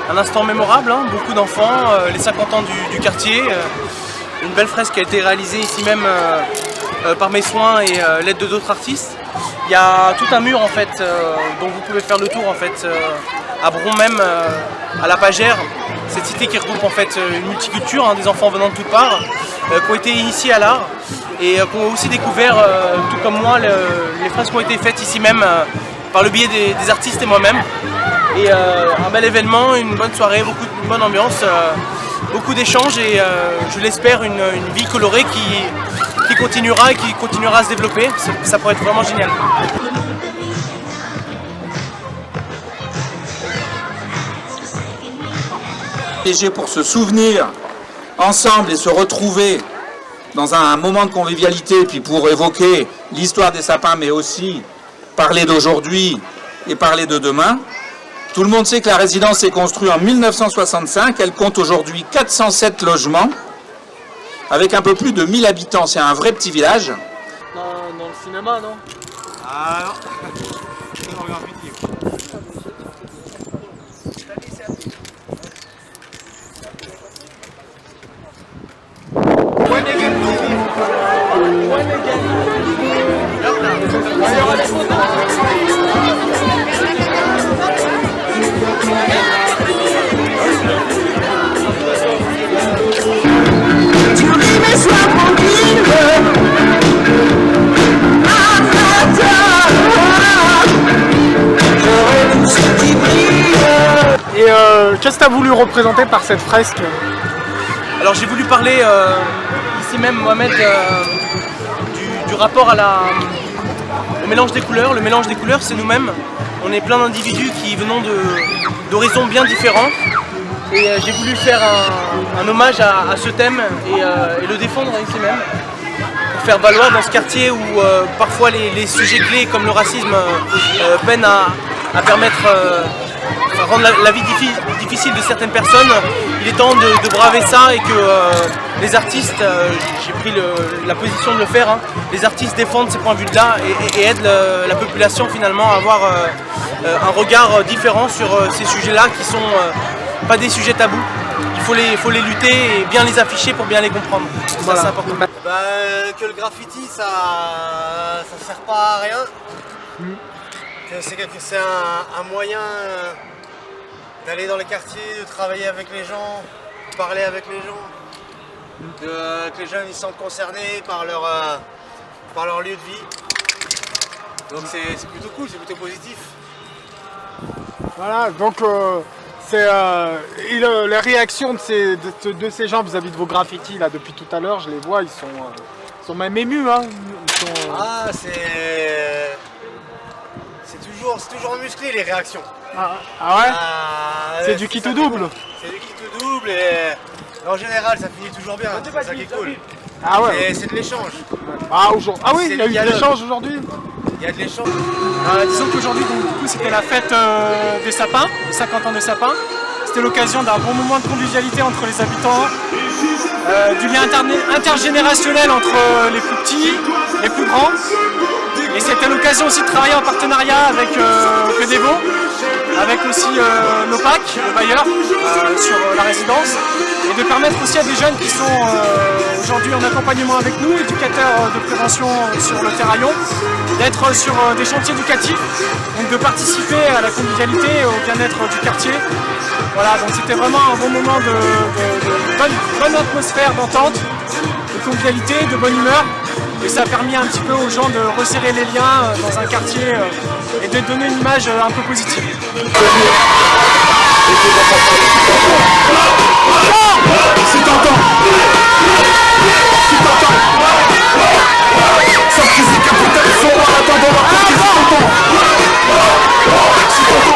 Un instant mémorable, hein, beaucoup d'enfants, les 50 ans du quartier, une belle fresque qui a été réalisée ici même par mes soins et l'aide de d'autres artistes. Il y a tout un mur en fait, dont vous pouvez faire le tour en fait, à Bron même, à la Pagère, cette cité qui regroupe en fait une multiculture, hein, des enfants venant de toutes parts, qui ont été initiés à l'art et qui ont aussi découvert, tout comme moi, les fresques qui ont été faites ici même par le biais des artistes et moi-même. Et un bel événement, une bonne soirée, une bonne ambiance, beaucoup d'échanges et je l'espère une vie colorée qui continuera et qui continuera à se développer. Ça pourrait être vraiment génial. Pour se souvenir ensemble et se retrouver dans un moment de convivialité, puis pour évoquer l'histoire des sapins, mais aussi parler d'aujourd'hui et parler de demain. Tout le monde sait que la résidence est construite en 1965, elle compte aujourd'hui 407 logements, avec un peu plus de 1000 habitants, c'est un vrai petit village. Dans le cinéma, non? Ah non, c'est dans le graffiti. Et qu'est-ce que tu as voulu représenter par cette fresque? Alors j'ai voulu parler ici même, Mohamed, du rapport au mélange des couleurs. Le mélange des couleurs, c'est nous-mêmes. On est plein d'individus qui venons d'horizons bien différents. Et j'ai voulu faire un hommage à ce thème et le défendre ici même. Pour faire valoir dans ce quartier où parfois les sujets clés comme le racisme peinent à permettre rendre la vie difficile de certaines personnes. Il est temps de braver ça et que les artistes, j'ai pris la position de le faire, hein, les artistes défendent ces points de vue là et aident la population finalement à avoir un regard différent sur ces sujets-là qui sont pas des sujets tabous. Il faut les lutter et bien les afficher pour bien les comprendre. Voilà. Ça, c'est important. Que le graffiti ça sert pas à rien. Que c'est un moyen d'aller dans les quartiers, de travailler avec les gens, de parler avec les gens, que les jeunes ils se sentent concernés par leur lieu de vie. Donc c'est plutôt cool, c'est plutôt positif. Voilà, donc les réactions de ces gens vis-à-vis de vos graffitis là depuis tout à l'heure, je les vois, ils sont même émus. Hein. Ah, c'est toujours musclé les réactions. Ah ouais, c'est du qui tout double. C'est du qui tout double et en général ça finit toujours bien, c'est ça qui est cool. Ah ouais. C'est de l'échange. Ah oui, il y a eu de l'échange aujourd'hui. Il y a de l'échange. Disons qu'aujourd'hui, c'était la fête des sapins, les 50 ans des sapins. C'était l'occasion d'un bon moment de convivialité entre les habitants, du lien intergénérationnel entre les plus petits, les plus grands. Et c'était l'occasion aussi de travailler en partenariat avec Fedevo, avec aussi l'OPAC, le bailleur, sur la résidence, et de permettre aussi à des jeunes qui sont aujourd'hui en accompagnement avec nous, éducateurs de prévention sur le terraillon, d'être sur des chantiers éducatifs, donc de participer à la convivialité et au bien-être du quartier. Voilà, donc c'était vraiment un bon moment de bonne atmosphère d'entente, de convivialité, de bonne humeur. Et ça a permis un petit peu aux gens de resserrer les liens dans un quartier et de donner une image un peu positive. Si t'entends, sauf que c'est capital, ils sont en attendant leur partie, si t'entends. Si t'entends.